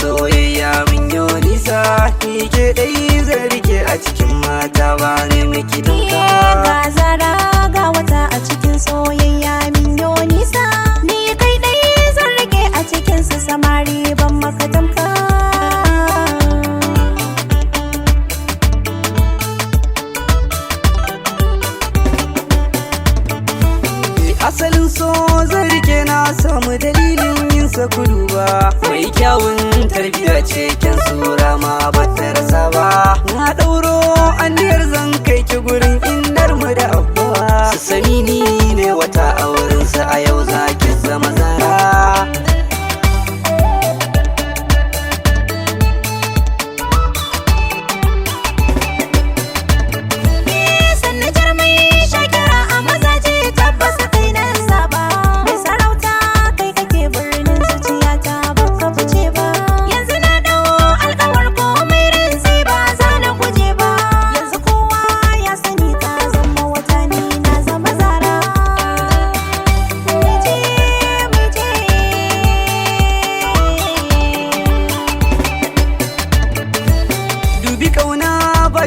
soyayya min yo nisa, ni ke dai zan rike a cikin mata ba ne miki duka. Ga zara ga wata a cikin soyayya min yo nisa, ni kai dai zan rike a cikin su samari ban maka tamka. Asalin so zan rike na samu dalilin yin sa kudu ba, mai kyawun tarbiyya ce kyan sura ma bata rasa ba. Na ɗauro aniyar zan kai ki gurin innar mu da abba, su sani ni ne wata auren sa a yau za ki zama zara.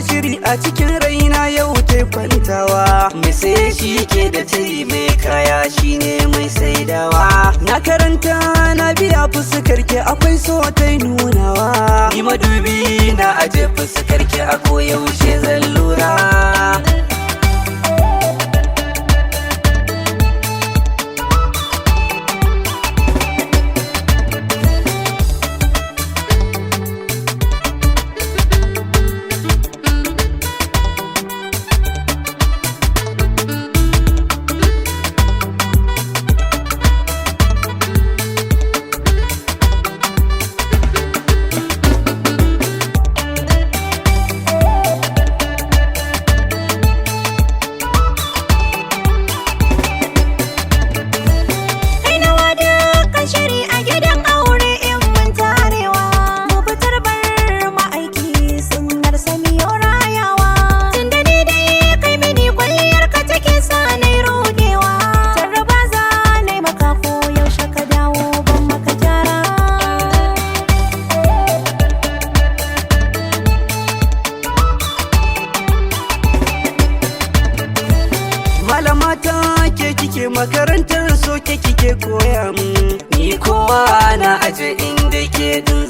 Shiri a cikin raina yau ta kwantawa, mai sai shi ke da tayi mai kaya shine mai saidawa. Na karanta na biya fuskar ki akwai so ta nunawa, ni madubi na aje fuskar ki a koyaushe zan lura. Malamata ke kike makarantar so ke kike koya min, ni kowa na aje inda ke din